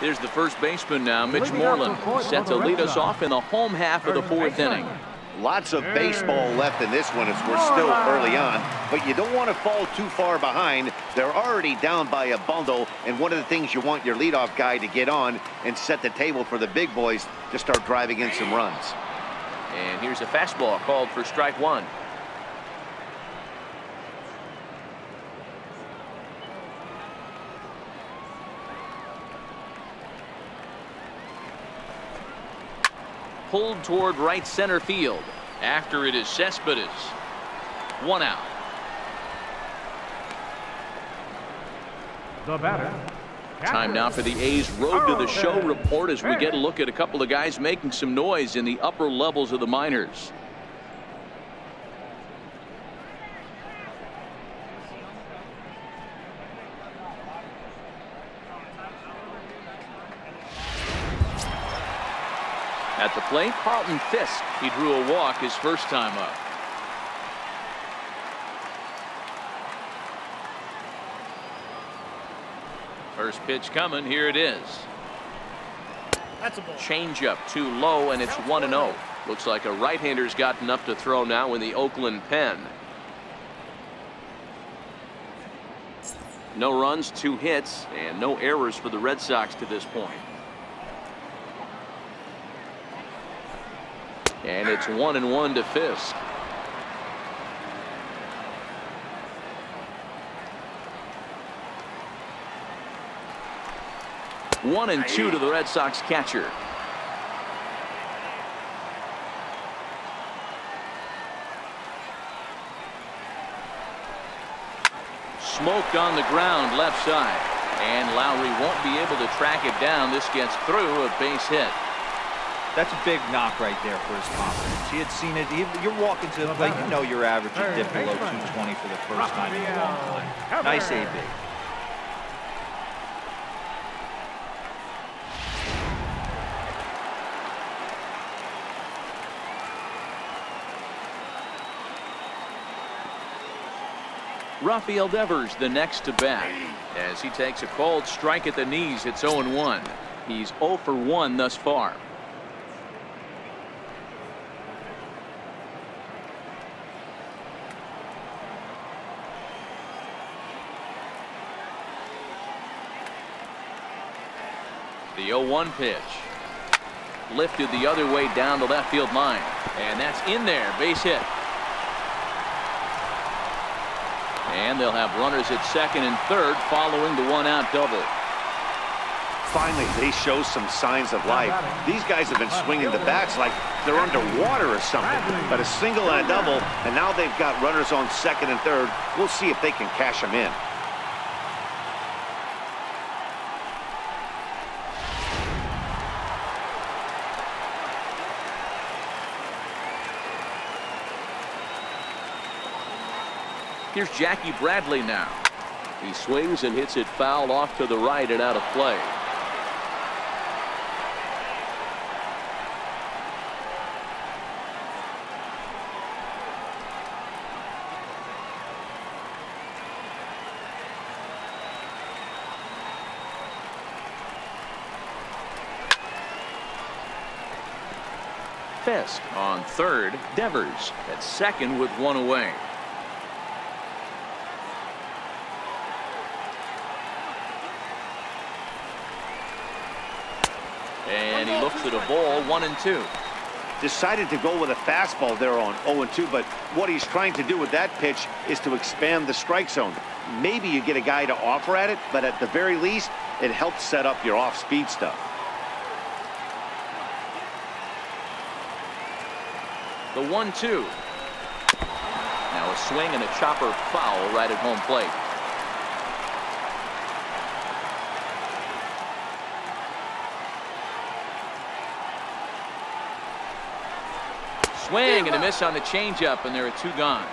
Here's the first baseman now, Mitch Moreland, set to lead us off in the home half of the fourth inning. Lots of baseball left in this one as we're still early on, but you don't want to fall too far behind. They're already down by a bundle, and one of the things you want your leadoff guy to get on and set the table for the big boys to start driving in some runs. And here's a fastball called for strike one. Pulled toward right center field. After it is Cespedes. One out. The batter. Time now for the A's Road to the Show report as we get a look at a couple of guys making some noise in the upper levels of the minors. At the plate, Carlton Fisk. He drew a walk his first time up. First pitch coming. Here it is. That's a ball. Changeup too low, and it's 1-0. Looks like a right-hander's got enough to throw now in the Oakland pen. No runs, 2 hits, and no errors for the Red Sox to this point. And it's 1-1 to Fisk. One and 2 to the Red Sox catcher. Smoked on the ground left side. And Lowry won't be able to track it down. This gets through, a base hit. That's a big knock right there for his confidence. He had seen it. You're walking to the plate. You know your average would dip below 220 for the first time in a long time. Nice AB. Rafael Devers the next to bat as he takes a called strike at the knees. It's 0-1. He's 0 for 1 thus far. The 0-1 pitch. Lifted the other way down the left field line. And that's in there. Base hit. And they'll have runners at second and third following the 1-out double. Finally, they show some signs of life. These guys have been swinging the bats like they're underwater or something. But a single and a double, and now they've got runners on second and third. We'll see if they can cash them in. Here's Jackie Bradley now. He swings and hits it foul off to the right and out of play. Fisk on third. Devers at second with 1 away. And he looks at a ball, 1-2. Decided to go with a fastball there on 0-2, but what he's trying to do with that pitch is to expand the strike zone. Maybe you get a guy to offer at it, but at the very least, it helps set up your off-speed stuff. The 1-2. Now a swing and a chopper foul right at home plate. Swing and a miss on the changeup, and there are 2 gone.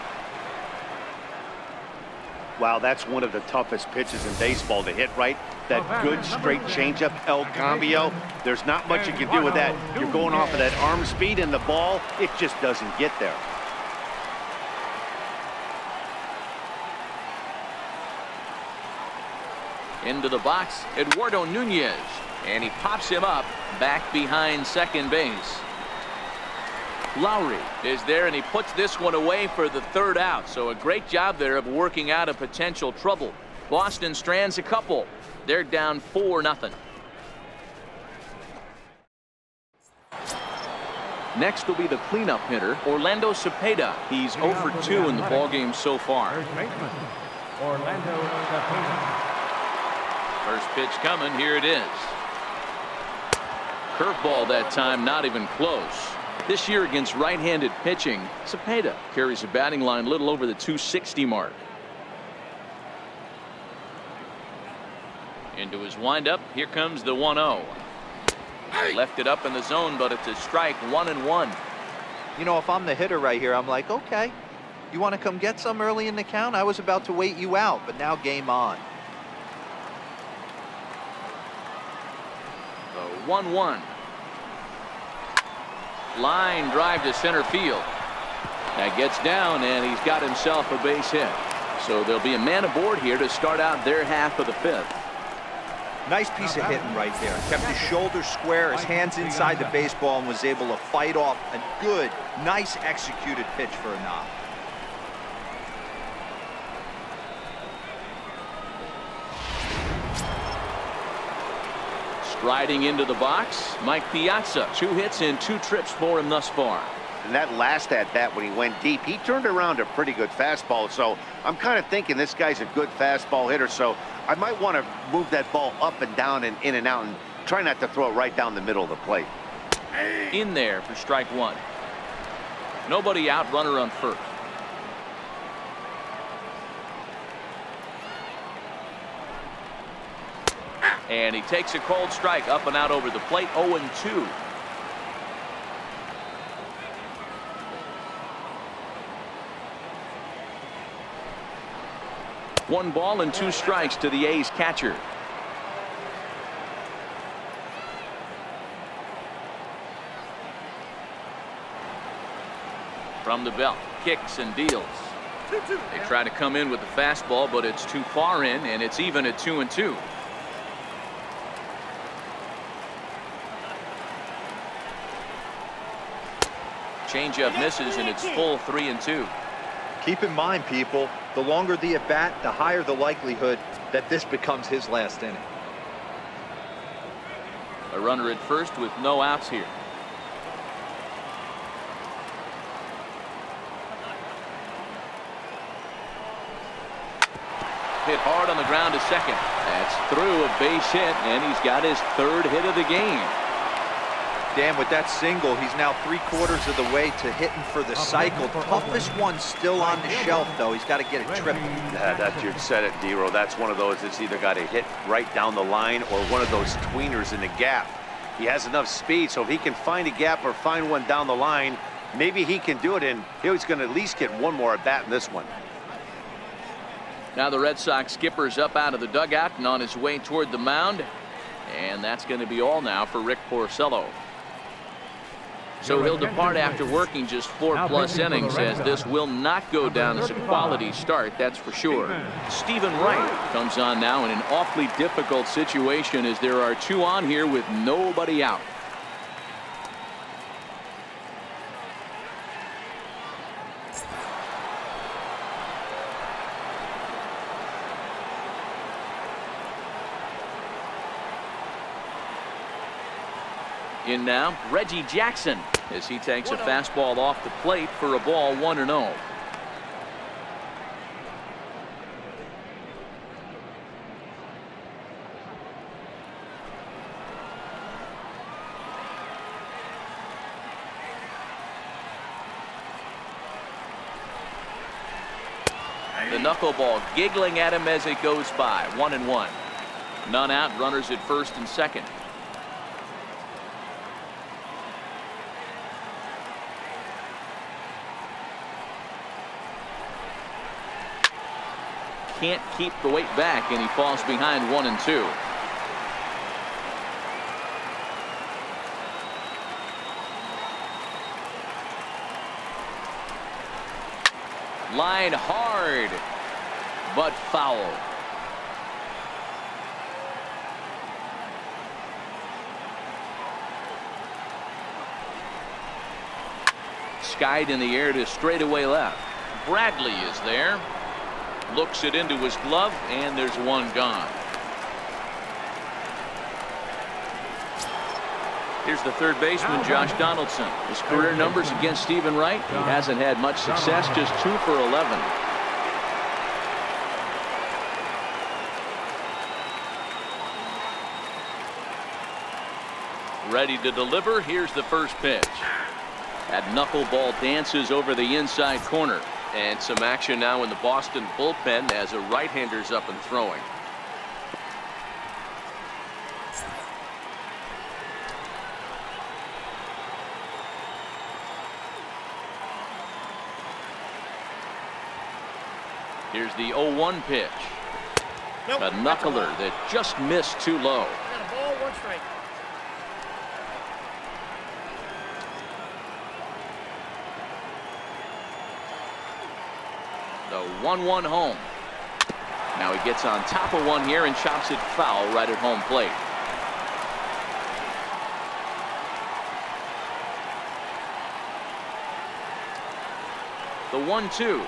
Wow, that's one of the toughest pitches in baseball to hit right. That good straight changeup, El Cambio. There's not much you can do with that. You're going off of that arm speed, and the ball, it just doesn't get there. Into the box, Eduardo Nunez. And he pops him up back behind second base. Lowry is there, and he puts this one away for the third out. So a great job there of working out a potential trouble. Boston strands a couple. They're down 4-0. Next will be the cleanup hitter, Orlando Cepeda. He's 0 for 2 in the ballgame so far. Orlando Cepeda. First pitch coming. Here it is. Curveball that time, not even close. This year against right-handed pitching, Cepeda carries a batting line a little over the 260 mark. Into his windup. Here comes the 1-0. Left it up in the zone, but it's a strike. 1-1. You know, if I'm the hitter right here, I'm like, okay, you want to come get some early in the count? I was about to wait you out, but now game on. The 1-1. Line drive to center field. That gets down, and he's got himself a base hit. So there'll be a man aboard here to start out their half of the fifth. Nice piece of hitting right there. Kept his shoulders square, his hands inside the baseball, and was able to fight off a good, nice executed pitch for a knock. Striding into the box, Mike Piazza. 2 hits and 2 trips for him thus far. And that last at bat when he went deep, he turned around a pretty good fastball. So I'm kind of thinking this guy's a good fastball hitter. So I might want to move that ball up and down and in and out and try not to throw it right down the middle of the plate. In there for strike 1. Nobody out, runner on first. And he takes a cold strike up and out over the plate. 0-2. One ball and 2 strikes to the A's catcher. From the belt, kicks and deals. They try to come in with the fastball, but it's too far in, and it's even at 2-2. Changeup misses, and it's full 3-2. Keep in mind, people, the longer the at-bat, the higher the likelihood that this becomes his last inning. A runner at first with no outs here. Hit hard on the ground to second. That's through, a base hit, and he's got his 3rd hit of the game. Dan, with that single, he's now 3/4 of the way to hitting for the cycle. Toughest one still on the shelf, though. He's got to get it triple. Yeah, you said it, Dero. That's one of those that's either got to hit right down the line or one of those tweeners in the gap. He has enough speed, so if he can find a gap or find one down the line, maybe he can do it, and he's going to at least get one more at bat in this one. Now the Red Sox skipper's up out of the dugout and on his way toward the mound. And that's going to be all now for Rick Porcello. So he'll depart after working just 4+ innings, as this will not go down as a quality start, that's for sure. Stephen Wright comes on now in an awfully difficult situation, as there are 2 on here with nobody out. In now, Reggie Jackson, as he takes a fastball off the plate for a ball. 1-0. The knuckleball giggling at him as it goes by. 1-1. None out, runners at first and second. Can't keep the weight back, and he falls behind 1-2. Line hard, but foul. skied in the air to straightaway left. Bradley is there. Looks it into his glove, and there's one gone. Here's the third baseman, Josh Donaldson. His career numbers against Stephen Wright. He hasn't had much success, just 2 for 11. Ready to deliver. Here's the first pitch. That knuckleball dances over the inside corner. And some action now in the Boston bullpen as a right-hander's up and throwing. Here's the 0-1 pitch. Nope, A knuckler that just missed too low. Got a ball, 1 strike. The 1-1 home. Now he gets on top of one here and chops it foul right at home plate. The 1-2.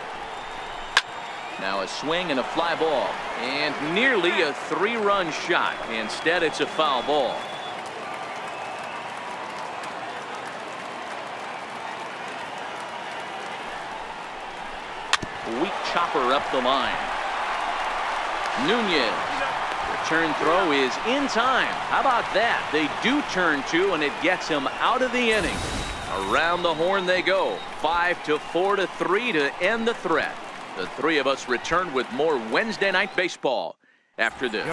Now a swing and a fly ball, and nearly a 3-run shot. Instead, it's a foul ball. Weak chopper up the line. Nunez. Return throw is in time. How about that? They do turn 2, and it gets him out of the inning. Around the horn they go. 5-4-3 to end the threat. The three of us return with more Wednesday Night Baseball after this.